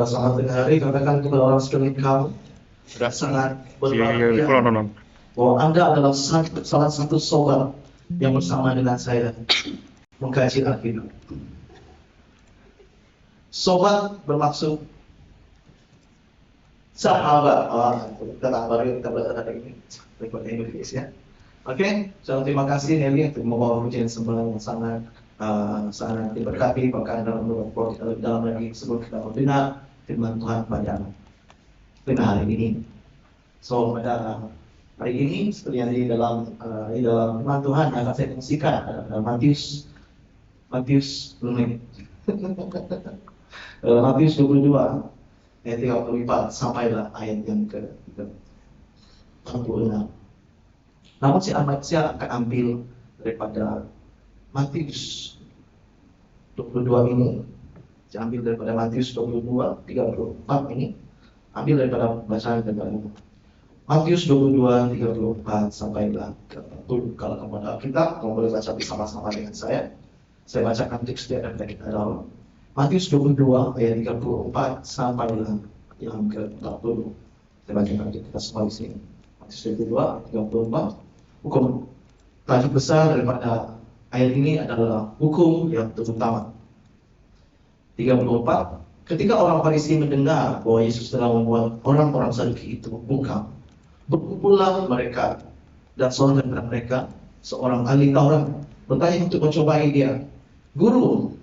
Selamat tengah hari, katakan kepada orang sekeliling kamu sangat berbahagia bahwa Anda adalah salah satu sobat yang bersama dengan saya mengkaji Alkitab. Sobat bermaksud sahabat. Kita belajar hari ini lewat Inggris ya. Oke, so terima kasih Nelly untuk membawa pujian sembahang yang sangat diberkati bahkan dalam lagi sebelum kita mendengar firman Tuhan pada hari ini. So pada hari ini seperti yang di dalam firman Tuhan akan saya kongsikan adalah Matius Matius 22 ayat 34 sampailah ayat yang ke-46. Namun saya akan ambil daripada Matius 22 ini. Saya ambil daripada Matius 22, 34 ini. Ambil daripada bacaan daripada Matius 22, 34 sampailah ke 40. Kalau kamu ada Alkitab, kamu boleh baca bersama-sama dengan saya. Saya bacakan teks daripada kita dalam Matius 22 ayat 34 sampailah yang ke 40. Saya bacakan kita semua di sini. Matius 22, 34. Hukum tajuk besar daripada ayat ini adalah hukum yang terutama. 34. Ketika orang Farisi mendengar bahwa Yesus telah membuat orang-orang Saduki itu bungkam, berkumpullah mereka dan seorang dari mereka, seorang ahli Taurat, bertanya untuk mencobai dia, "Guru,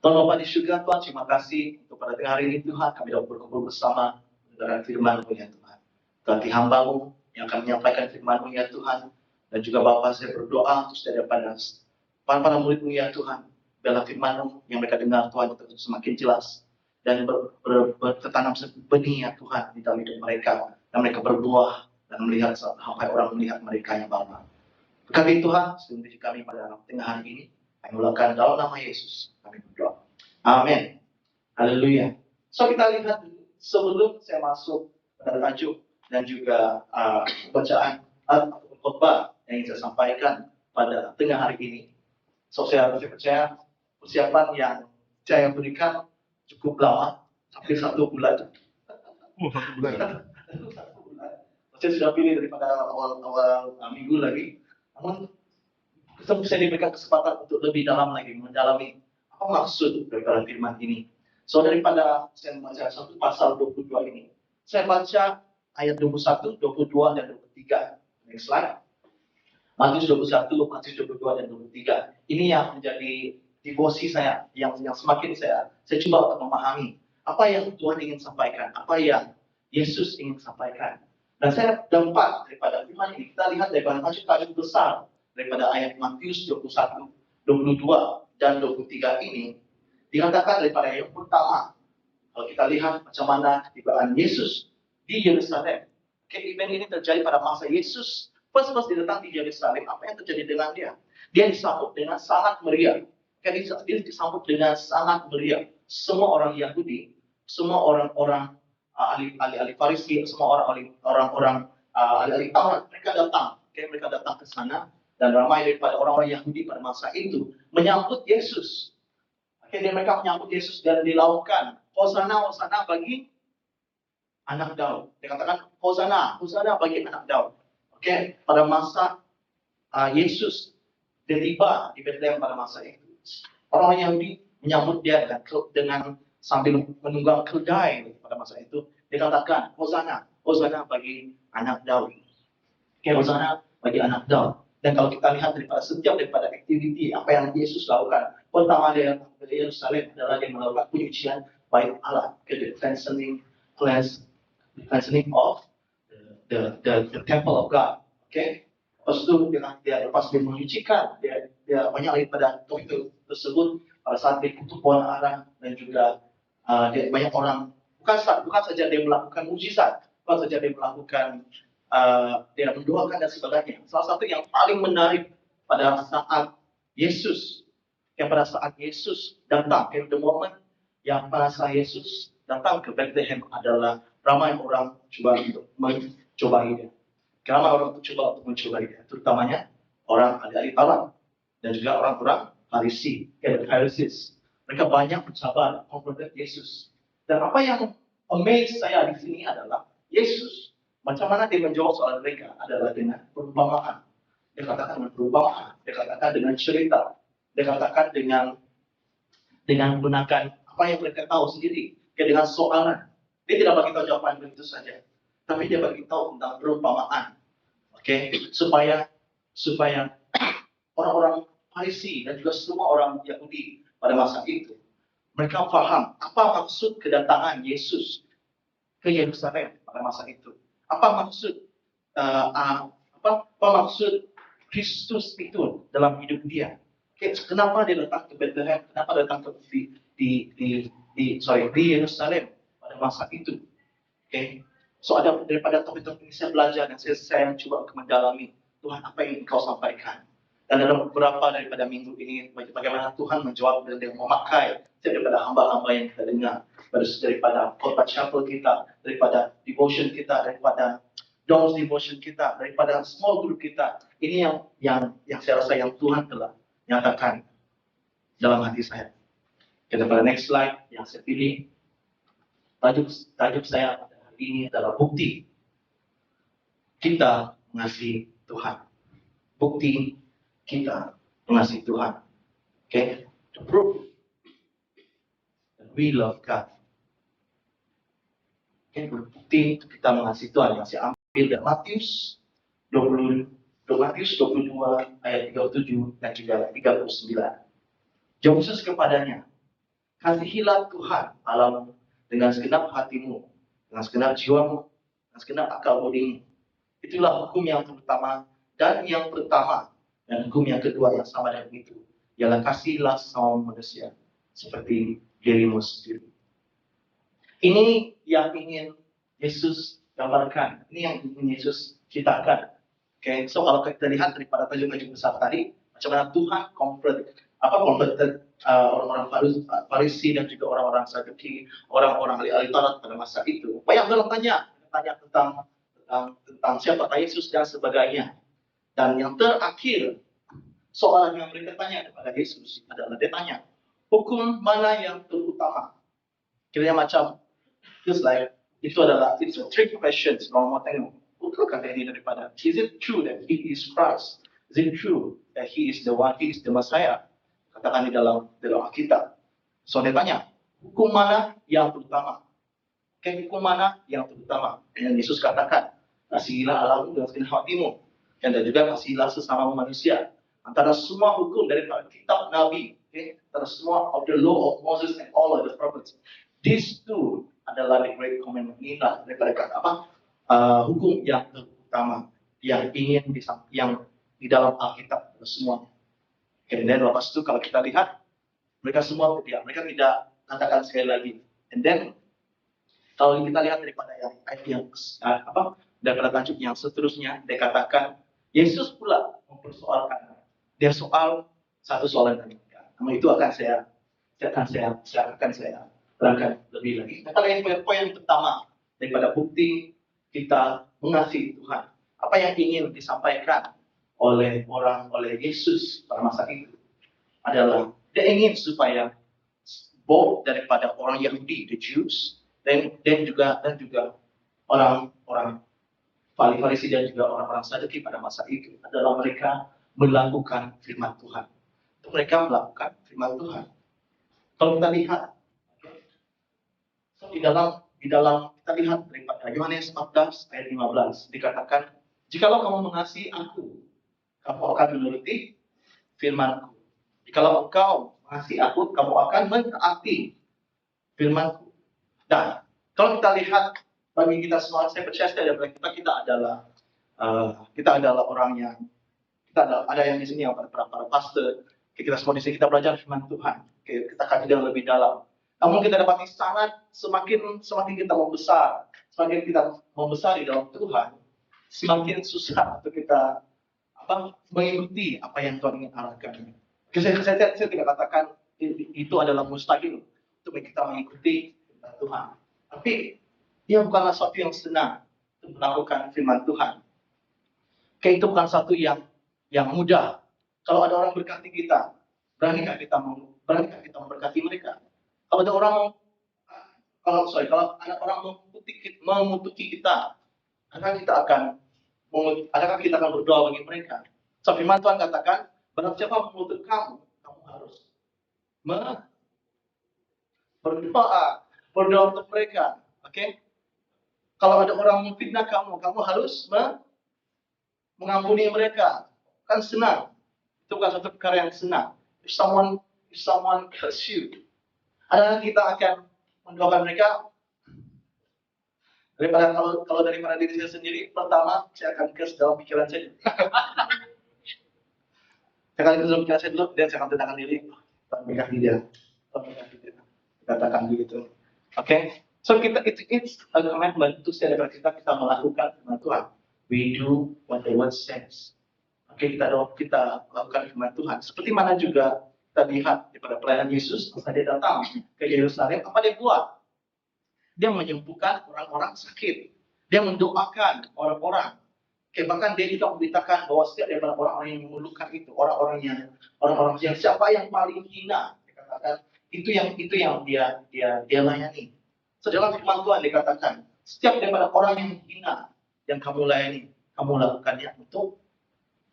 Tuhan Bapa di surga, Tuhan, terima kasih untuk pada hari ini Tuhan, kami dapat berkumpul bersama dengan firman-Mu ya Tuhan. Berarti hamba-Mu yang akan menyampaikan firman-Mu ya Tuhan, dan juga Bapa saya berdoa untuk setiap para murid-Mu ya Tuhan, biarlah firman-Mu yang mereka dengar Tuhan itu semakin jelas dan bertanam benih ya Tuhan di dalam hidup mereka, dan mereka berbuah dan melihat sampai orang melihat mereka ya Bapa. Berkati Tuhan, sebelum kami pada tengah hari ini, kami mulakan dalam nama Yesus, kami berdoa. Amin. Haleluya. So kita lihat sebelum saya masuk pada tajuk dan juga bacaan khotbah yang ingin saya sampaikan pada tengah hari ini. So saya percaya persiapan yang saya berikan cukup lama, sampai 1 bulan. 1 bulan. Saya sudah pilih daripada awal minggu lagi. Namun saya diberikan kesempatan untuk lebih dalam lagi mendalami apa maksud daripada firman ini. So daripada saya membaca satu pasal 22 ini, saya baca ayat 21, 22 dan 23. Next slide. Matius 21, Matius 22 dan 23. Ini yang menjadi devosi saya, yang semakin saya coba untuk memahami apa yang Tuhan ingin sampaikan, apa yang Yesus ingin sampaikan. Dan saya dampak daripada firman ini, kita lihat daripada tajuk-tajuk besar daripada ayat Matius 21, 22 dan 23 ini dikatakan daripada yang pertama. Kalau kita lihat macam mana ketibaan Yesus di Yerusalem. Event ini terjadi pada masa Yesus first datang di Yerusalem. Apa yang terjadi dengan dia? Dia disambut dengan sangat meriah. Dia disambut dengan sangat meriah. Semua orang Yahudi, semua orang-orang ahli Farisi, semua orang-orang ahli Taurat, mereka datang. Mereka datang ke sana. Dan ramai daripada orang-orang Yahudi pada masa itu menyambut Yesus. Dan mereka menyambut Yesus dan dilaukan, Hosana, Hosana bagi anak Daud. Dia katakan, Hosana, Hosana bagi anak Daud. Pada masa Yesus dia tiba di Bethlehem pada masa itu. Orang-orang Yahudi menyambut dia dengan sambil menunggang keldai pada masa itu. Dia katakan, Hosana, Hosana bagi anak Daud. Hosana bagi anak Daud. Dan kalau kita lihat daripada aktiviti apa yang Yesus lakukan, pertama dia datang ke Yerusalem adalah dia melakukan penyucian bait Allah, the cleansing of the temple of God. Lepas itu lepas dia menyucikan, dia banyak daripada itu tersebut pada saat dia kutuk pohon arang dan juga banyak orang bukan saja dia melakukan mujizat, bukan saja dia melakukan dia mendoakan dan sebagainya. Salah satu yang paling menarik pada saat Yesus, pada saat Yesus datang, the moment yang pada saat Yesus datang ke Bethlehem adalah ramai orang coba untuk mencobai dia. Ramai orang coba untuk mencobai dia, terutamanya orang ahli Taurat dan juga orang-orang Farisi, Pharisees. Mereka banyak mencoba konfrontasi Yesus. Dan apa yang amaze saya di sini adalah Yesus, macam mana dia menjawab soal mereka adalah dengan perumpamaan. Dia katakan dengan perumpamaan, dia katakan dengan cerita, dia katakan dengan menggunakan apa yang mereka tahu sendiri, dengan soalan. Dia tidak bagi tahu jawaban begitu saja, tapi dia bagi tahu tentang perumpamaan, supaya orang-orang Farisi dan juga semua orang Yahudi pada masa itu mereka paham apa maksud kedatangan Yesus ke Yerusalem pada masa itu. Apa maksud apa maksud Kristus itu dalam hidup dia? Kenapa dia datang ke Bethlehem? Kenapa dia datang ke di Yerusalem pada masa itu? So ada daripada topik-topik ini saya belajar dan saya coba untuk mendalami Tuhan apa yang Engkau sampaikan. Dan dalam beberapa daripada minggu ini, bagaimana Tuhan menjawab dan dia memakai daripada hamba-hamba yang kita dengar, daripada khotbah chapel kita, daripada devotion kita, daripada Dom's devotion kita, daripada small group kita. Ini yang saya rasa yang Tuhan telah nyatakan dalam hati saya. Kita pada next slide yang saya pilih, tajuk saya pada hari ini adalah bukti kita mengasihi Tuhan. Bukti kita mengasihi Tuhan. The proof that we love God. Bukti kita mengasihi Tuhan yang saya ambil dari Matius 22 ayat 37 dan juga 39. Jawab Yesus kepadanya, kasihilah Tuhan Allahmu dengan segenap hatimu, dengan segenap jiwamu, dengan segenap akal budimu. Itulah hukum yang terutama dan yang pertama. Dan hukum yang kedua yang sama dengan itu, ialah kasihilah sesama manusia seperti dirimu sendiri. Ini yang ingin Yesus gambarkan, ini yang ingin Yesus ciptakan. So kalau kita lihat daripada tajuk-tajuk besar tadi, macam mana Tuhan converted orang-orang Farisi dan juga orang-orang Saduki, orang-orang ahli Taurat pada masa itu. Banyak orang tanya tentang siapa Yesus dan sebagainya. Dan yang terakhir, soalan yang mereka tanya kepada Yesus adalah dia tanya, hukum mana yang terutama? Kira-kira macam, it's a trick question. Kalau mau tengok, betul kata ini daripada, is it true that he is Christ? Is it true that he is the one, he is the Messiah? Katakan di dalam Alkitab. So dia tanya, hukum mana yang terutama? Hukum mana yang terutama? Dan Yesus katakan, kasihilah Allahmu dengan segenap hatimu. Dan juga kasihilah sesama manusia. Antara semua hukum daripada kitab Nabi, antara semua of the law of Moses and all of the prophets, these two adalah the great commandment. Inilah daripada hukum yang terutama yang ingin yang di dalam Alkitab semuanya. Dan lepas itu kalau kita lihat mereka semua mereka tidak katakan sekali lagi. And then kalau kita lihat daripada ayat yang daripada tajuk yang seterusnya, dia katakan Yesus pula mempersoalkan dia soal satu soalan lagi. Namun itu akan saya terangkan lebih lagi. Nah, kalau yang poin yang pertama daripada bukti kita mengasihi Tuhan, apa yang ingin disampaikan oleh Yesus pada masa itu adalah dia ingin supaya both daripada orang Yahudi, the Jews, dan juga orang Farisi dan juga orang-orang Saduki pada masa itu adalah mereka melakukan firman Tuhan. Mereka melakukan firman Tuhan. Kalau kita lihat di dalam kita lihat daripada Yohanes 14 ayat 15 dikatakan, jikalau kamu mengasihi aku, kamu akan menuruti firman-Ku. Jikalau engkau mengasihi aku, kamu akan mentaati firman-Ku. Dan kalau kita lihat bagi kita semua, saya percaya kita adalah orang yang ada yang di sini yang para pastor, kita semua di sini kita belajar firman Tuhan. Kita kaji dengan lebih dalam. Namun kita dapati semakin kita membesar di dalam Tuhan, semakin susah untuk kita mengikuti apa yang Tuhan ingin arahkan. Saya tidak katakan itu adalah mustahil untuk kita mengikuti firman Tuhan. Tapi dia bukanlah sesuatu yang senang untuk melakukan firman Tuhan. Kayak itu bukan satu yang mudah. Kalau ada orang berkati kita, beranikah kita memberkati mereka? Kalau ada orang mengutuki kita, adakah kita akan berdoa bagi mereka? So, firman Tuhan katakan, barang siapa mengutuk kamu harus berdoa untuk mereka. Oke? Kalau ada orang memfitnah kamu harus mengampuni mereka. Kan senang. Itu bukan satu perkara yang senang. If someone curse you, adakah kita akan mendoakan mereka? Kalau daripada diri saya sendiri, pertama saya akan curse dalam pikiran saya. Saya akan curse dalam pikiran saya dulu, dan saya akan tenangkan diri. Berkati dia. Katakan begitu. Oke? So it's a commandment to say daripada kita melakukan firman Tuhan. We do what the word says. Oke, kita lakukan firman Tuhan. Seperti mana juga kita lihat daripada pelayanan Yesus, saat dia datang ke Yerusalem, apa dia buat? Dia menyembuhkan orang-orang sakit. Dia mendoakan orang-orang. Bahkan dia juga memberitakan bahwa setiap daripada orang-orang yang memerlukan itu, orang-orang yang siapa yang paling hina, dikatakan itu yang dia layani. So, dalam firman Tuhan dikatakan, setiap daripada orang yang hina yang kamu layani, kamu lakukannya untuk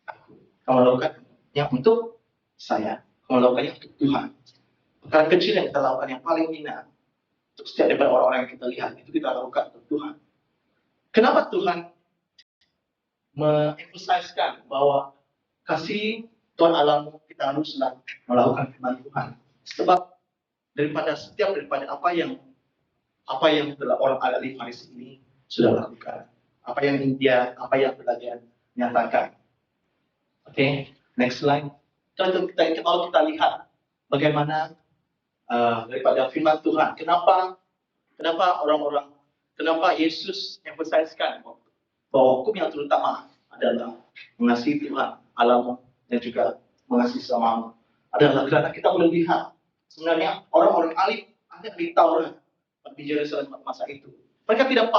aku. Kamu lakukannya untuk saya. Kamu lakukannya untuk Tuhan. Perkara kecil yang kita lakukan yang paling hina, untuk setiap daripada orang-orang yang kita lihat, itu kita lakukan untuk Tuhan. Kenapa Tuhan mengemphasiskan bahwa kasih Tuhan Allahmu kita haruslah melakukan firman Tuhan? Sebab daripada apa yang telah orang ahli Farisi ini sudah lakukan, apa yang telah dia nyatakan. Oke, next slide. Kalau kita lihat bagaimana daripada firman Tuhan, kenapa Yesus emphasiskan bahwa hukum yang terutama adalah mengasihi Tuhan Allahmu dan juga mengasihi sesamamu. Adalah karena kita boleh lihat sebenarnya orang-orang ahli Taurat di Yerusalem masa itu, mereka tidak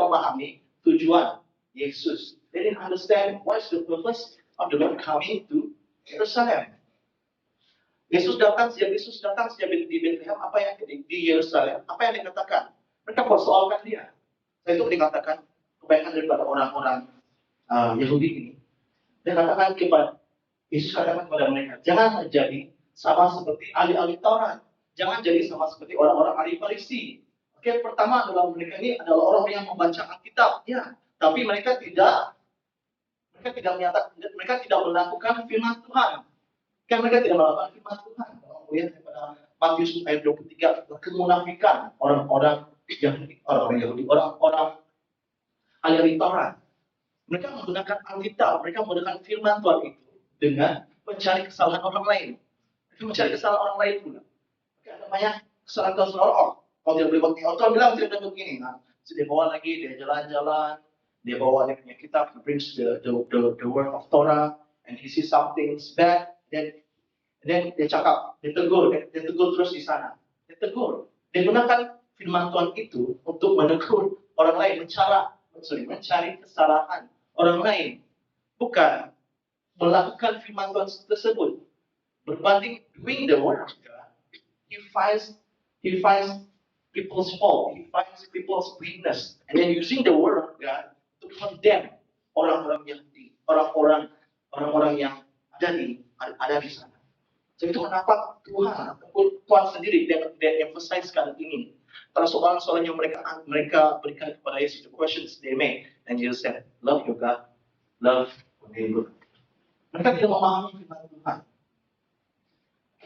memahami tujuan Yesus. They didn't understand what is the purpose of the Lord coming to Jerusalem. Yesus datang sejak di Bethlehem, apa yang di Yerusalem, apa yang dikatakan? Mereka persoalkan dia. Itu dikatakan kebanyakan daripada orang-orang Yahudi ini. Dia katakan Yesus katakan kepada mereka, jangan menjadi sama seperti ahli-ahli Taurat. Jangan jadi sama seperti orang-orang ahli Farisi. Oke, pertama adalah mereka ini adalah orang yang membaca Alkitab, ya. Tapi mereka tidak melakukan firman Tuhan. Kan mereka tidak melakukan firman Tuhan. Kalau melihat daripada Matius ayat 23, kemunafikan orang-orang Yahudi, orang ahli Taurat. Mereka menggunakan Alkitab, mereka menggunakan firman Tuhan itu dengan mencari kesalahan orang lain. Mereka mencari kesalahan orang lain pula. Namanya kesalahan orang. Kalau dia boleh begini, Tuhan bilang tidak boleh begini. So, dia bawa lagi, dia jalan-jalan, dia bawa dia punya kitab, he brings the word of Torah, and he sees something bad, then dia cakap, dia tegur terus di sana. Dia tegur. Dia gunakan firman Tuhan itu untuk menegur orang lain, mencari kesalahan orang lain. Bukan melakukan firman Tuhan tersebut. Berbanding doing the word of God, he finds people's fault, he finds people's weakness, and then using the word of God to condemn orang-orang Yahudi, orang-orang yang ada di sana. So itu kenapa Tuhan sendiri dia emphasize-kan ini. Karena soalan-soalan yang mereka berikan kepada Yesus, the questions they make, and Jesus said, love your God, love your neighbor. Mereka tidak memahami firman Tuhan.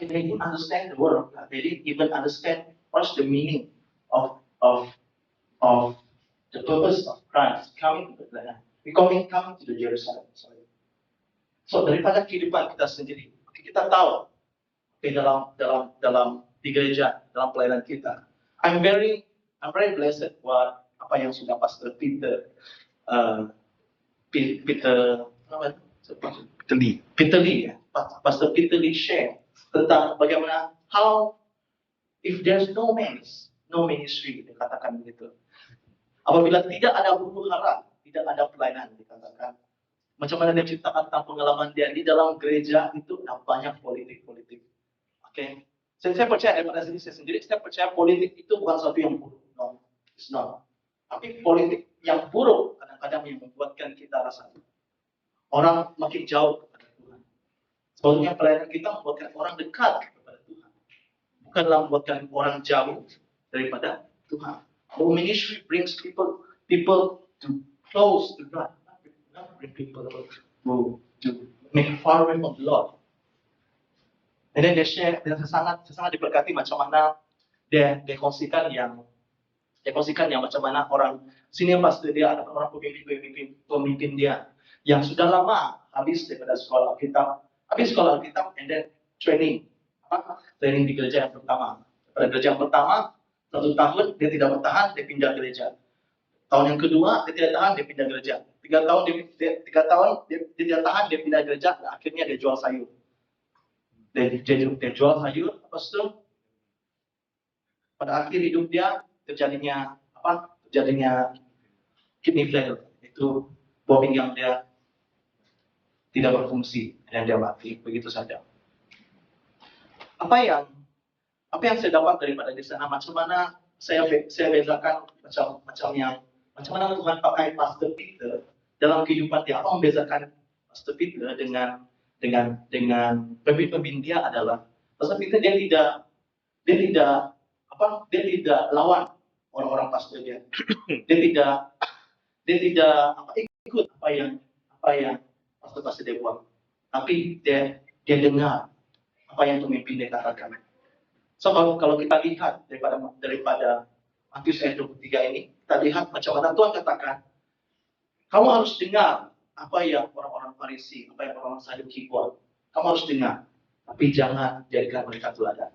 They didn't understand the word of God. They didn't even understand what's the meaning of the purpose of Christ coming to Bethlehem, coming to the Jerusalem. So daripada kehidupan kita sendiri, kita tahu dalam di gereja dalam pelayanan kita. I'm very blessed buat apa yang sudah Pastor Peter Peter apa? Peter Lee ya, Pastor Peter Lee share tentang bagaimana how if there's no ministry, dikatakan begitu. Apabila tidak ada huru hara, tidak ada pelayanan, dikatakan. Macam mana dia ceritakan tentang pengalaman dia di dalam gereja itu ada banyak politik. Oke. Saya percaya daripada diri saya sendiri, saya percaya politik itu bukan sesuatu yang buruk. No, it's not. Tapi politik yang buruk kadang-kadang yang membuatkan kita rasa orang makin jauh kepada Tuhan. Sebetulnya pelayanan kita membuatkan orang dekat kepada Tuhan. Bukanlah membuatkan orang jauh daripada Tuhan. Our ministry brings people to close to God. Not bring people to make far away from the Lord. And then dia share, dan saya sangat diberkati macam mana dia kongsikan yang macam mana orang senior pastor dia atau orang pemimpin dia yang sudah lama habis daripada sekolah Alkitab and then training di gereja yang pertama. Pada gereja yang pertama 1 tahun dia tidak bertahan, dia pindah gereja. Tahun yang kedua dia tidak tahan, dia pindah gereja. 3 tahun dia tidak tahan, dia pindah gereja. Dan akhirnya dia jual sayur. Dia jual sayur, lepas itu pada akhir hidup dia terjadinya kidney failure, itu bombing yang dia tidak berfungsi dan dia mati begitu saja. Apa yang saya dapat daripada di sana, macam mana saya bezakan macam mana Tuhan pakai Pastor Peter dalam kehidupan dia. Apa membezakan Pastor Peter dengan pemimpin dia adalah Pastor Peter dia tidak lawan orang-orang pastor dia. Dia tidak ikut apa yang pastor dia buat. Tapi dia dengar apa yang pemimpin dia katakan. So kalau kita lihat daripada Matius ayat 23 ini, kita lihat macam mana Tuhan katakan, kamu harus dengar apa yang orang-orang Farisi, apa yang orang-orang Saduki buat. Kamu harus dengar, tapi jangan jadikan mereka teladan.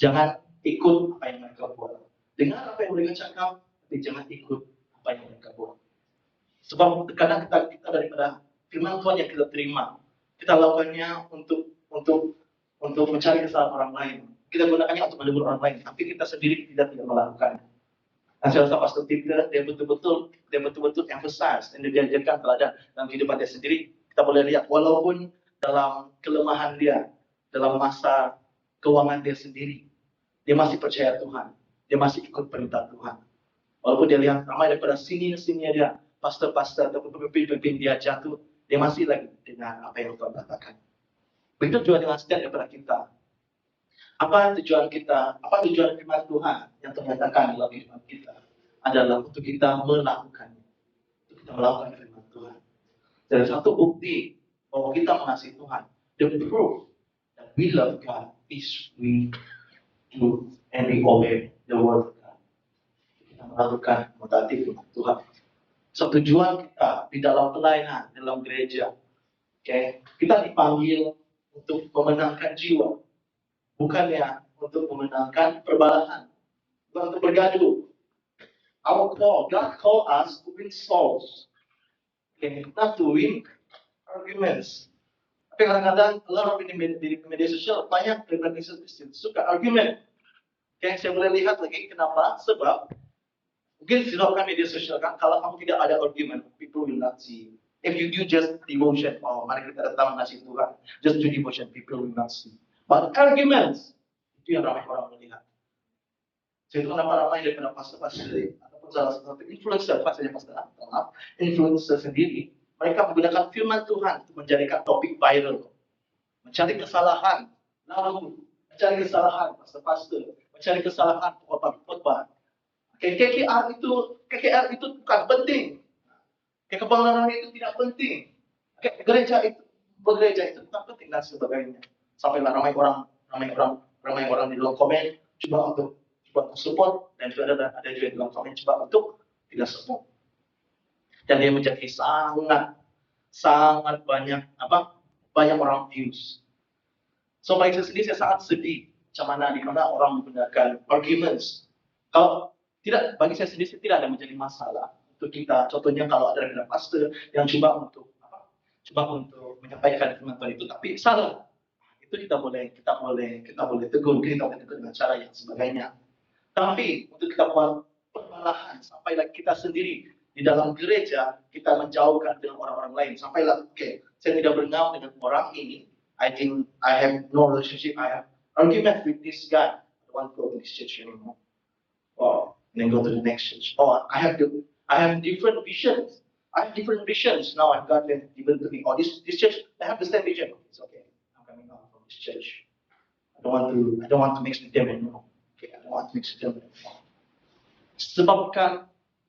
Jangan ikut apa yang mereka buat. Dengar apa yang mereka cakap, tapi jangan ikut apa yang mereka buat. Sebab kadang kita daripada firman Tuhan yang kita terima, kita lakukannya untuk mencari kesalahan orang lain. Kita gunakannya untuk menegur orang lain, tapi kita sendiri tidak melakukannya. Dan saya rasa Pastor Peter, dia betul-betul emphasize dan dia jadikan teladan dalam kehidupan dia sendiri. Kita boleh lihat walaupun dalam kelemahan dia, dalam masa keuangan dia sendiri, dia masih percaya Tuhan, dia masih ikut perintah Tuhan. Walaupun dia lihat ramai daripada senior dia, pastor-pastor atau pemimpin dia jatuh, dia masih lagi dengan apa yang Tuhan katakan. Begitu juga dengan setiap daripada kita. Apa tujuan firman Tuhan yang ternyatakan dalam kehidupan kita adalah untuk kita melakukannya. Untuk kita melakukan firman Tuhan. Dan satu bukti bahwa kita mengasihi Tuhan, the proof that we love God is we do and we obey the word of God. Kita melakukan mentaati firman Tuhan. So tujuan kita di dalam pelayanan, dalam gereja, kita dipanggil untuk memenangkan jiwa. Bukannya untuk memenangkan perbalahan, bukan untuk bergaduh. God call us to win souls, not to win arguments. Tapi kadang-kadang a lot of di media sosial banyak pribadi Kristen suka argument. Saya boleh lihat lagi kenapa? Sebab mungkin disebabkan media sosial kan, kalau kamu tidak ada argument, people will not see. If you do just devotion, mari kita datang mengasihi Tuhan, just do devotion, people will not see. But arguments, itu yang ramai orang melihat. Jadi itu kenapa ramai daripada pastor-pastor ataupun salah satu influencer, influencer sendiri, mereka menggunakan firman Tuhan untuk menjadikan topik viral. Mencari kesalahan, lalu mencari kesalahan pastor-pastor, mencari kesalahan khotbah. KKR itu bukan penting. Kebangunan itu tidak penting. Gereja itu bukan penting dan sebagainya. Sampailah ramai orang di dalam komen coba untuk support, dan juga ada juga di dalam komen coba untuk tidak support. Dan dia menjadi sangat banyak orang views. So bagi saya sendiri saya sangat sedih macam mana di mana orang menggunakan arguments. Kalau tidak, bagi saya sendiri tidak ada menjadi masalah untuk kita. Contohnya kalau ada pastor yang coba untuk menyampaikan firman Tuhan itu, tapi salah, itu kita boleh tegur, kita boleh tegur dengan cara yang sebagainya. Tapi untuk kita buat perbalahan sampailah kita sendiri di dalam gereja kita menjauhkan dengan orang-orang lain, sampailah saya tidak bergaul dengan orang ini, I think I have no relationship, I have argument with this guy, I don't want to go to this church anymore, or then go to the next church, or I have different visions. I have different visions now. I've got them given to me. Or this church, I have the same vision. It's okay. I'm coming out from this church. I don't want to mix with them anymore. Okay, I don't want to mix with them anymore. Sebabkan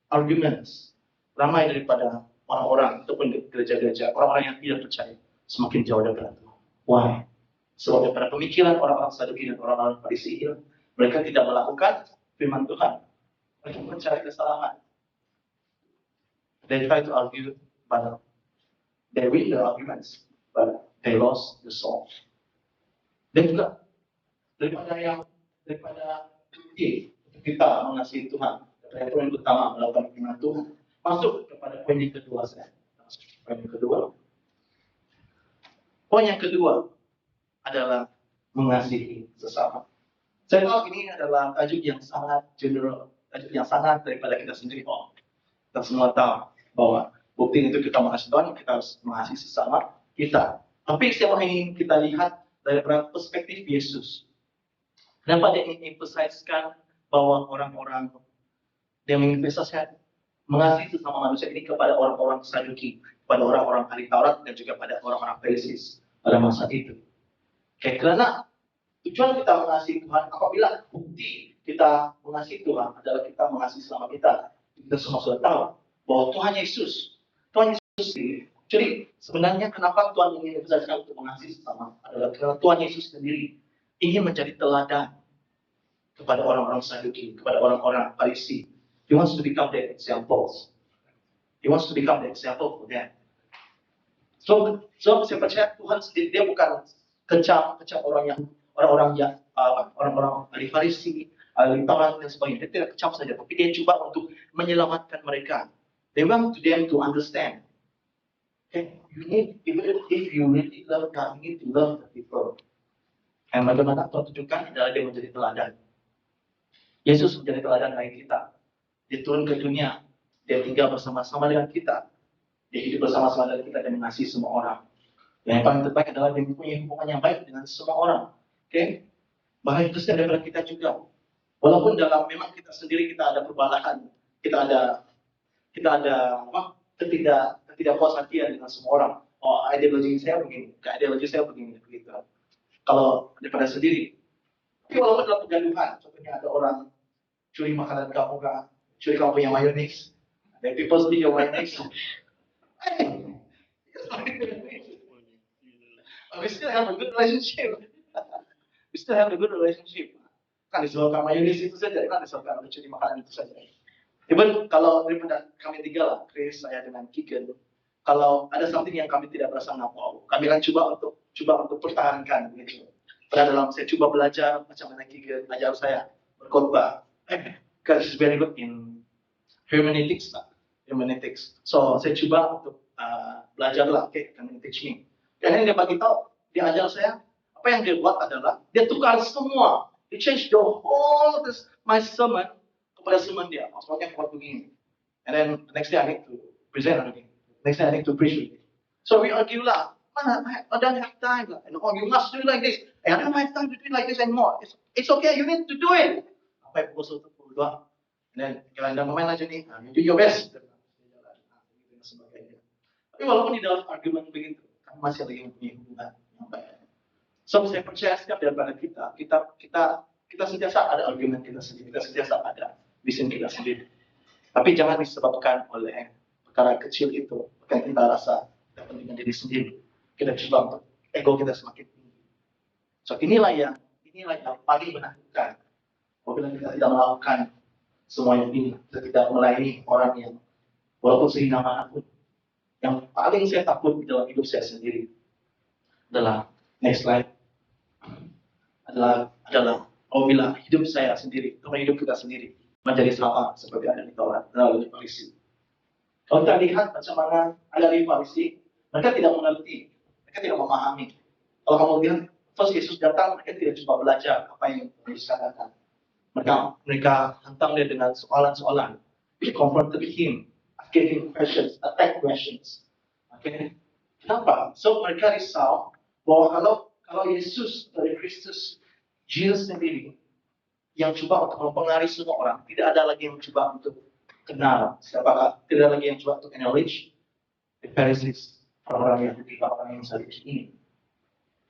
arguments ramai daripada orang-orang ataupun gereja-gereja, orang-orang yang tidak percaya semakin jauh daripada Tuhan. Why? Sebab daripada pemikiran orang-orang Saduki dan orang-orang Farisi, mereka tidak melakukan firman Tuhan. Mereka mencari kesalahan. They try to argue, but they win the arguments, but they lost the soul. Dan juga daripada kita mengasihi Tuhan, daripada poin utama melakukan firman Tuhan, masuk kepada poin yang kedua saya. Poin yang kedua adalah mengasihi sesama. Saya tahu ini adalah tajuk yang sangat general, tajuk yang sangat daripada kita sendiri. Kita semua tahu bahwa bukti itu kita mengasihi Tuhan, kita harus mengasihi sesama kita. Tapi saya ingin kita lihat dari perspektif Yesus. Kenapa dia ingin emphasize-kan bahwa orang-orang dia menginvestasikan mengasihi sesama manusia ini kepada orang-orang Saduki, kepada orang-orang ahli Taurat dan juga pada orang-orang Farisi pada masa itu. Karena tujuan kita mengasihi Tuhan, apabila bukti kita mengasihi Tuhan adalah kita mengasihi sesama kita. Kita semua sudah tahu bahwa Tuhan Yesus, jadi sebenarnya kenapa Tuhan ingin emphasize untuk mengasihi sesama adalah karena Tuhan Yesus sendiri ingin menjadi teladan kepada orang-orang Saduki, kepada orang-orang Farisi. He wants to become their examples. He wants to become the example for them. So saya percaya Tuhan sendiri dia bukan kecam orang-orang ahli Farisi, ahli Taurat dan sebagainya. Dia tidak kecam saja, tapi dia coba untuk menyelamatkan mereka. They want them to understand. Okay, if you really love God, you need to love the people. And bagaimana Tuhan tunjukkan adalah dia menjadi teladan. Yesus menjadi teladan bagi kita. Dia turun ke dunia, dia tinggal bersama-sama dengan kita, dia hidup bersama-sama dengan kita dan mengasihi semua orang. Yang paling terbaik adalah dia mempunyai hubungan yang baik dengan semua orang. Okay? Bahkan itu daripada kita juga. Walaupun memang kita sendiri kita ada perbalahan, kita ada ketidakpuasaan dengan semua orang. Ideologi saya begini, ideologi saya begini, begitu. Kalau daripada sendiri. Tapi walaupun dalam kegaduhan, contohnya ada orang curi makanan kamu, curi kamu punya mayonis, then people steal your mayonnaise. We still have a good relationship. Kan disebabkan mayonis itu saja, kan disebabkan mencuri makanan itu saja. Even kalau daripada kami tiga lah, Chris, saya dengan Kigen, kalau ada something yang kami tidak berasa ngapau, kami akan coba untuk pertahankan gitu. Pada dalam saya coba belajar macam mana Kigen ajar saya berkhotbah. Because she's very good in hermeneutics. So saya coba untuk belajar lah, can you teach me? Dan dia bagi tahu, dia ajar saya, apa yang dia buat adalah dia tukar semua, he changed the whole of my sermon kepada sermon dia. Maksudnya kuat begini. And then the next day I need to present again. Next day I need to preach again. So we argue lah. Man, I don't have time lah. And you must do it like this. I don't have time to do it like this anymore. It's okay. You need to do it. Sampai pukul 1, pukul 2. And then kalau anda main aja nih, you do your best. Tapi walaupun di dalam argumen begitu, kamu masih lagi mempunyai hubungan yang baik. So saya percaya setiap daripada kita sentiasa ada argumen kita sendiri, kita sentiasa ada vision kita sendiri. Tapi jangan disebabkan oleh perkara kecil itu, bukan kita rasa kepentingan diri sendiri. Kita coba untuk ego kita semakin tinggi. So inilah yang paling menakutkan. Apabila kita tidak melakukan semua yang ini, kita tidak melayani orang yang walaupun sehina manapun. Yang paling saya takut di dalam hidup saya sendiri adalah next slide adalah apabila hidup saya sendiri, atau hidup kita sendiri menjadi sama seperti ada di Taurat dan di Farisi. Kalau kita lihat macam mana ada di Farisi, mereka tidak mengerti, mereka tidak memahami. Kalau kamu lihat, first Yesus datang, mereka tidak coba belajar apa yang Yesus katakan. Mereka hantam dia dengan soalan-soalan. They confronted him, asking him questions, attack questions. Okay. Kenapa? So mereka risau bahwa kalau Yesus dari Kristus, Jesus sendiri yang coba untuk mempengaruhi semua orang, tidak ada lagi yang coba untuk kenal siapakah, tidak ada lagi yang coba untuk acknowledge the Pharisees, orang-orang Yahudi, orang-orang yang Sadduci ini.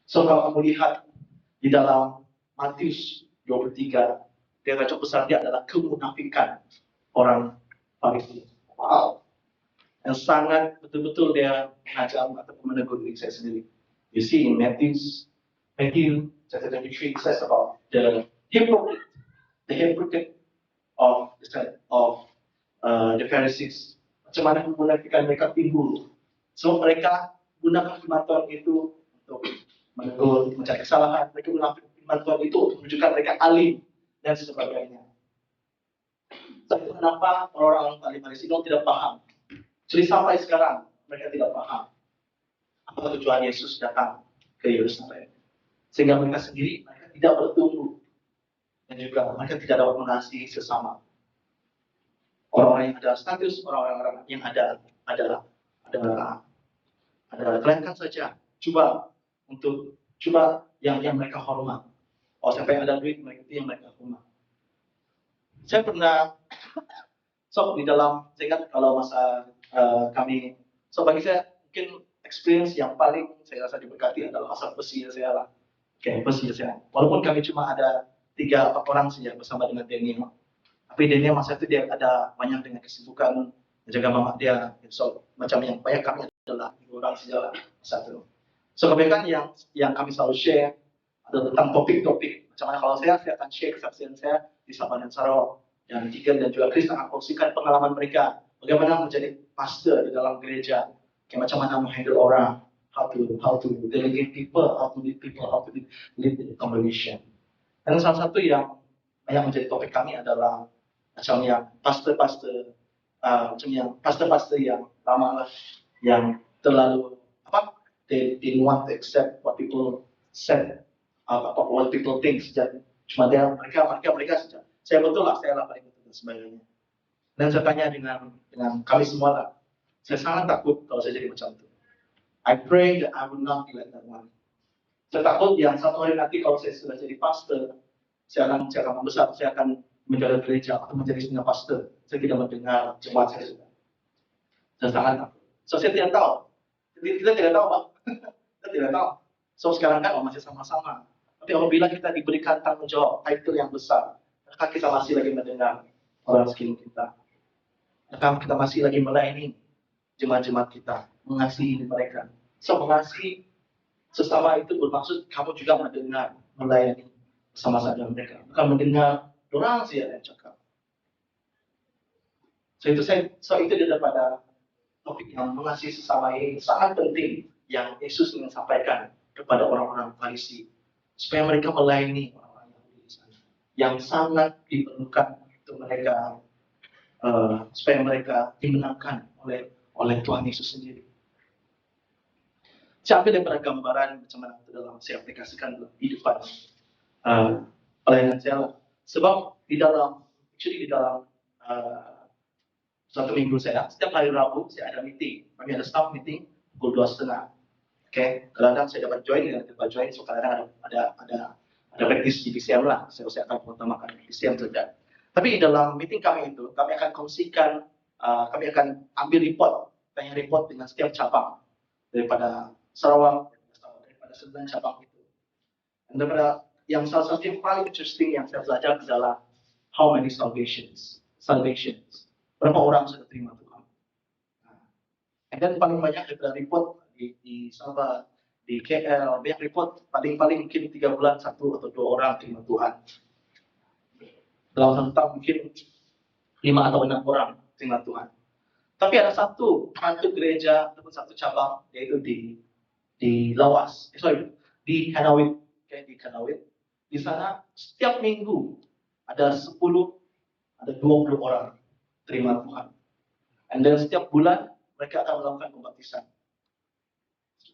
So kalau kamu lihat di dalam Matius 23, dia baca besar dia adalah kemunafikan orang Farisi. Wow. Yang sangat betul-betul dia mengajar ataupun menegur diri saya sendiri. You see in Matthew chapter 23 it says about the hypocrite of the Pharisees. Macam mana kemunafikan mereka timbul. So mereka gunakan firman Tuhan itu untuk menegur, mencari kesalahan. Mereka gunakan firman Tuhan itu untuk menunjukkan mereka alim dan sebagainya. Tapi kenapa orang-orang Farisi itu tidak paham? Jadi sampai sekarang mereka tidak paham apa tujuan Yesus datang ke Yerusalem. Sehingga mereka sendiri mereka tidak bertumbuh dan juga mereka tidak dapat mengasihi sesama. Orang-orang yang ada status, orang-orang yang ada kelihatan saja coba yang mereka hormat. Oh, sampai ada duit mereka itu yang mereka hormat. Saya pernah di dalam, saya ingat kalau masa kami, bagi saya mungkin experience yang paling saya rasa diberkati adalah masa pesia saya lah. Pesia saya. Walaupun kami cuma ada 3-4 orang saja bersama dengan Daniel. Tapi Daniel masa itu dia ada banyak dengan kesibukan menjaga mama dia. So macam yang banyak kami adalah 2 orang saja lah satu. So kebanyakan yang kami selalu share adalah tentang topik-topik. Macam mana kalau saya akan share kesaksian saya di Sabah dan Sarawak. Dan Tigan dan juga Chris akan kongsikan pengalaman mereka. Bagaimana menjadi pastor di dalam gereja. Kayak macam mana menghandle orang. How to delegate people, how to lead people, how to lead the congregation. Dan salah satu yang menjadi topik kami adalah macam yang pastor-pastor yang lama lah, yang terlalu they didn't want to accept what people said, what people think. Cuma mereka saja. Saya betul lah, saya lah paling betul dan sebagainya. Dan saya tanya dengan kami semua lah, saya sangat takut kalau saya jadi macam itu. I pray that I will not be like that one. Saya takut yang satu hari nanti kalau saya sudah jadi pastor, saya akan membesar, saya akan menjaga gereja atau menjadi senior pastor. Saya tidak mendengar jemaat saya sudah. Saya sangat takut. So saya tidak tahu. Kita tidak tahu, Pak. Kita tidak tahu. So sekarang kan masih sama-sama. Tapi apabila kita diberikan tanggung jawab, title yang besar, maka kita masih lagi mendengar orang sekeliling kita. Maka kita masih lagi melayani jemaat-jemaat kita, mengasihi mereka. So mengasihi sesama itu bermaksud kamu juga mendengar, melayani bersama-sama dengan mereka. Bukan mendengar orang saja yang cakap. So itu daripada topik yang mengasihi sesama ini sangat penting yang Yesus ingin sampaikan kepada orang-orang Farisi supaya mereka melayani orang-orang Yahudi di sana yang sangat diperlukan untuk mereka supaya mereka dimenangkan oleh Tuhan Yesus sendiri. Saya ambil daripada gambaran macam mana itu dalam saya aplikasikan dalam kehidupan pelayanan saya. Sebab di dalam satu minggu saya, setiap hari Rabu saya ada meeting. Kami ada staff meeting pukul 2:30. Kadang-kadang saya dapat join, so kadang-kadang ada praktis di PCM lah. Saya akan mengutamakan PCM saja. Tapi di dalam meeting kami itu, kami akan kongsikan, kami akan ambil tanya report dengan setiap cabang daripada Sarawak, daripada 9 cabang itu. Dan daripada yang salah satu yang paling interesting yang saya belajar adalah how many salvations. Berapa orang sudah terima Tuhan. Dan paling banyak daripada report di Sabah, di KL, banyak report paling mungkin 3 bulan 1 atau 2 orang terima Tuhan. Dalam satu tahun mungkin 5 atau 6 orang terima Tuhan. Tapi ada satu gereja ataupun satu cabang yaitu di Lawas, di Kanawit, di Kanawit. di sana setiap minggu ada 10, ada 20 orang terima Tuhan. Dan setiap bulan mereka akan melakukan pembaptisan.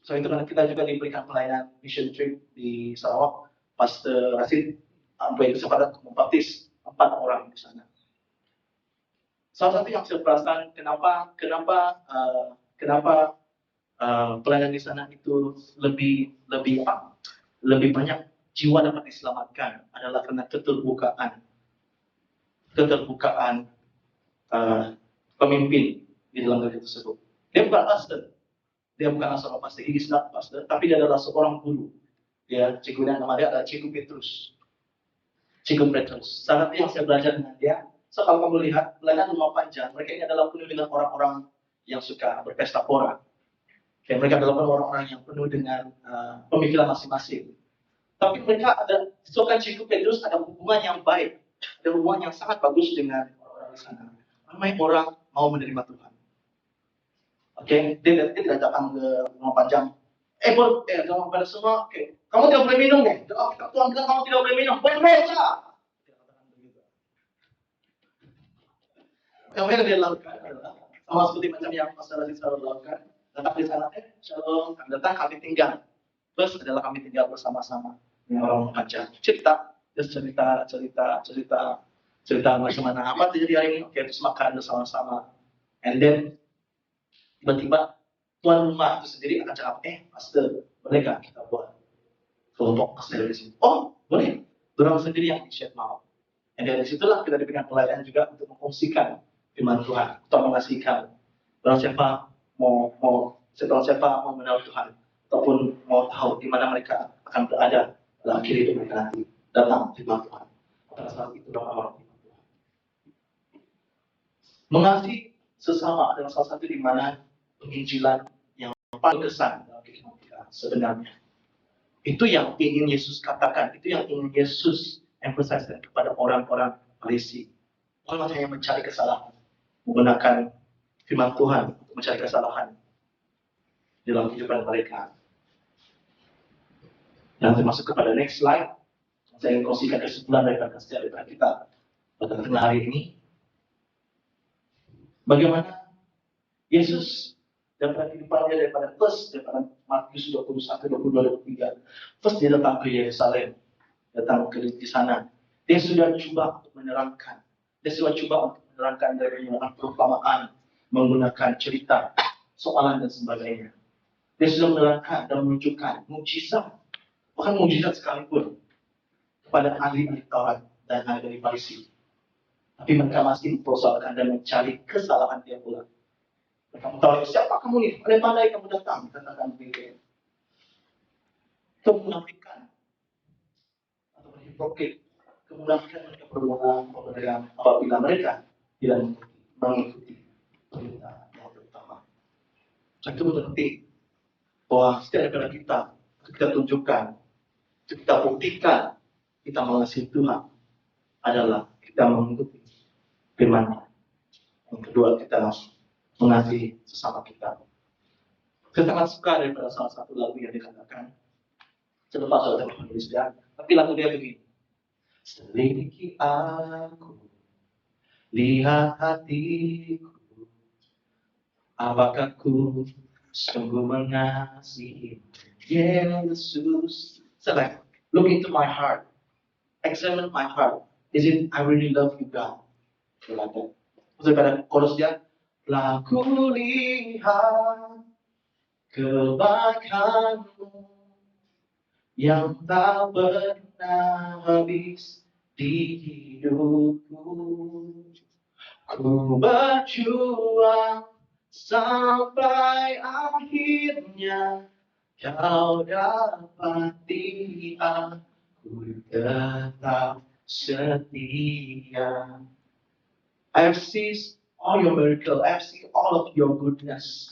So itu karena kita juga diberikan pelayanan mission trip di Sarawak. Pastor Rasid ambil kesempatan untuk membaptis 4 orang di sana. Salah satu yang saya perasakan kenapa pelayanan di sana itu lebih banyak jiwa dapat diselamatkan adalah karena keterbukaan pemimpin di dalam gereja tersebut. Dia bukan pastor, seorang pastor, he is not pastor, tapi dia adalah seorang guru. Dia cikgu, nama dia adalah Cikgu Petrus. Salah satu yang saya belajar dengan dia. So kalau kamu lihat pelayanan rumah panjang, mereka ini adalah penuh dengan orang-orang yang suka berpesta pora. Okay, mereka adalah orang-orang yang penuh dengan pemikiran masing-masing. Tapi mereka ada, sokan Cikgu Petrus ada hubungan yang baik, ada hubungan yang sangat bagus dengan orang-orang di sana. Ramai orang mau menerima Tuhan. Oke, dia tidak datang ke rumah panjang. Jangan pada semua. Oke, kamu tidak boleh minum nih. Tuhan bilang kamu tidak boleh minum. Berdosa. Yang dia lakukan adalah sama seperti macam yang Pastor Aziz selalu lakukan. Datang di sana, shalom, kami datang, kami tinggal. Terus adalah kami tinggal bersama-sama dengan orang panjang. Cerita macam mana apa terjadi hari ini. Oke, terus makan bersama-sama. And then tiba-tiba tuan rumah itu sendiri akan cakap, pastor, boleh gak kita buat kelompok kesel di sini? Oh, boleh. Orang sendiri yang di-share mau. Dan dari situlah kita diberikan pelayanan juga untuk mengkongsikan firman Tuhan, untuk mengasihikan. Barang siapa mau mengenal Tuhan, ataupun mau tahu di mana mereka akan berada dalam akhir hidup mereka nanti, datang firman Tuhan. Pada saat itu orang firman Tuhan. Mengasihi sesama adalah salah satu di mana penginjilan yang paling kesan dalam kehidupan kita sebenarnya. Itu yang ingin Yesus katakan, itu yang ingin Yesus emphasize kepada orang-orang Farisi. Orang hanya mencari kesalahan, menggunakan firman Tuhan untuk mencari kesalahan dalam kehidupan mereka. Dan saya masuk kepada next slide. Saya ingin kongsikan kesimpulan daripada kita pada tengah hari ini. Bagaimana Yesus dalam kehidupannya daripada Matius 21, 22, 23. First dia datang ke Yerusalem, datang ke di sana. Dia sudah coba untuk menerangkan. Dari menerangkan perumpamaan, menggunakan cerita, soalan dan sebagainya. Dia sudah menerangkan dan menunjukkan mujizat, bahkan mujizat sekalipun kepada ahli Taurat dan ahli Farisi. Tapi mereka masih mempersoalkan dan mencari kesalahan dia pula. Kamu tahu siapa kamu nih? Pandai-pandai kamu datang, katakan begitu. Kemunafikan atau hipokrit, kemunafikan mereka berbohong apabila mereka tidak mengikuti perintah yang terutama. Itu penting bahwa setiap daripada kita tunjukkan, kita buktikan kita mengasihi Tuhan adalah kita mengikuti firman-Nya. Yang kedua, kita mengasihi sesama kita. Saya sangat suka daripada salah satu lagu yang dikatakan, saya lupa soal penulisnya, tapi lagu dia begini. Selidiki aku, lihat hatiku, apakah ku sungguh mengasihi Yesus. Select, look into my heart, examine my heart. Is it I really love you, God? Like that. Daripada chorus dia, telah kulihat kebaikan-Mu yang tak pernah habis di hidupku. Ku berjuang sampai akhirnya Kau dapati aku tetap setia. I have seen all your miracles. I have seen all of your goodness.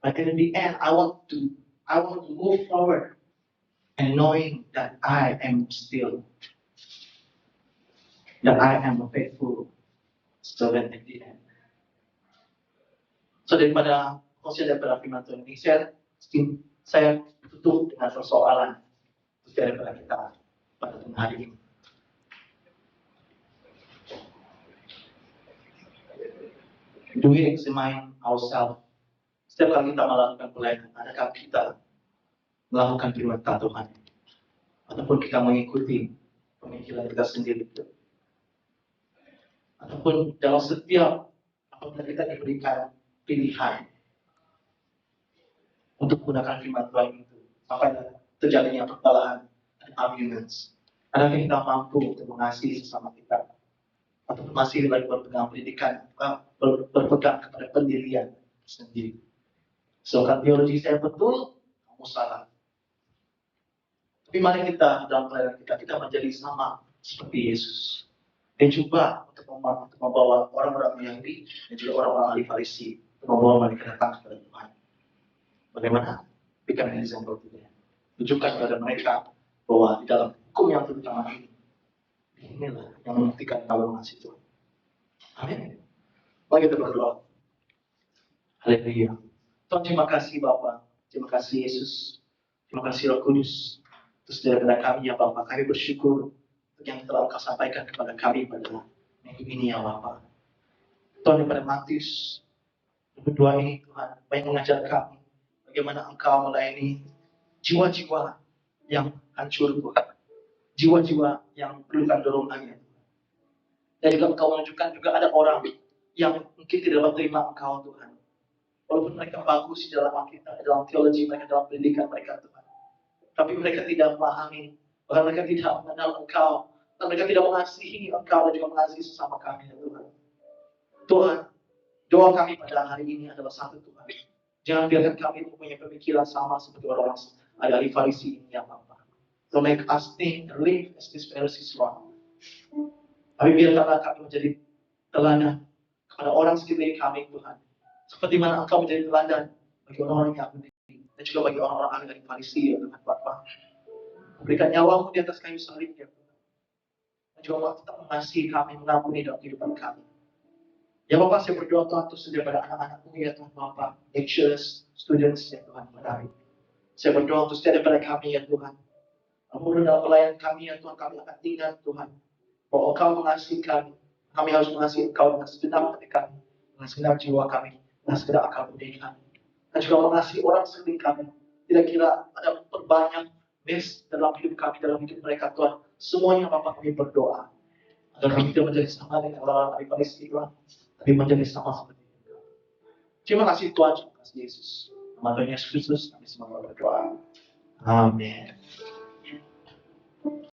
But in the end, I want to move forward and knowing that I am a faithful servant at the end. So daripada firman Tuhan ini, saya tutup dengan persoalan daripada kita. pada hari ini. Do we examine ourselves? Setiap kali kita melakukan pelayanan, adakah kita melakukan firman Tuhan? Ataupun kita mengikuti pemikiran kita sendiri? Ataupun dalam setiap apabila kita diberikan pilihan untuk menggunakan firman Tuhan itu, apa terjadinya perkelahian dan arguments? Adakah kita mampu untuk mengasihi sesama kita? Atau masih lagi berpegang pendidikan, berpegang kepada pendirian sendiri? So, kan teologi saya betul, kamu salah. Tapi mari kita dalam pelayanan kita menjadi sama seperti Yesus. Dia coba untuk membawa orang-orang Yahudi dan juga orang-orang ahli Farisi untuk membawa mereka datang kepada Tuhan. Bagaimana? Berikan example kita. Tunjukkan kepada mereka bahwa di dalam hukum yang terutama inilah yang membuktikan kalau mengasihi Tuhan. Amin. Mari kita berdoa. Haleluya. Tuhan, terima kasih Bapa, terima kasih Yesus, terima kasih Roh Kudus. Terus daripada kami ya Bapa, kami bersyukur untuk yang telah Engkau sampaikan kepada kami pada minggu ini ya Bapa. Tuhan, daripada Matius berdua ini Tuhan, banyak mengajar kami bagaimana Engkau melayani jiwa-jiwa yang hancur Tuhan, jiwa-jiwa yang perlukan dorongannya. Dan juga Engkau menunjukkan juga ada orang yang mungkin tidak dapat terima Engkau Tuhan. Walaupun mereka bagus di dalam Alkitab, dalam teologi mereka, dalam pendidikan mereka Tuhan. Tapi mereka tidak memahami, bahkan mereka tidak mengenal Engkau, dan mereka tidak mengasihi Engkau dan juga mengasihi sesama kami ya Tuhan. Tuhan, doa kami pada hari ini adalah satu Tuhan. Jangan biarkan kami mempunyai pemikiran sama seperti orang-orang ahli Farisi ini ya Bapa. Don't make us think and live as these Pharisees wrong. Tapi biarkanlah kami menjadi teladan kepada orang sekeliling kami Tuhan. Seperti mana Engkau menjadi teladan bagi orang-orang Yahudi dan juga bagi orang-orang ahli Farisi ya Tuhan Bapa. Berikan nyawamu di atas kayu salib ya Tuhan. Dan juga mau tetap mengasihi kami, mengampuni dalam kehidupan kami. Ya Bapak, saya berdoa Tuhan untuk setiap pada anak-anakmu ya Tuhan Bapak, lecturers, students ya Tuhan pada hari ini. Saya berdoa untuk setiap pada kami ya Tuhan. Namun dalam pelayanan kami ya Tuhan, kami akan ingat Tuhan bahwa Engkau mengasihi kami. Kami harus mengasihi Engkau dengan segenap hati kami, dengan segenap jiwa kami, dengan segenap akal budi kami. Dan juga mengasihi orang sekeliling kami. Tidak kira ada perbanyak best dalam hidup kami, dalam hidup mereka Tuhan. Semuanya Bapak kami berdoa agar kami tidak menjadi sama dengan orang-orang ahli Farisi Tuhan, tapi menjadi sama seperti Engkau. Terima kasih Tuhan, terima kasih Yesus. Nama Tuhan Yesus Kristus, kami semua berdoa. Amin.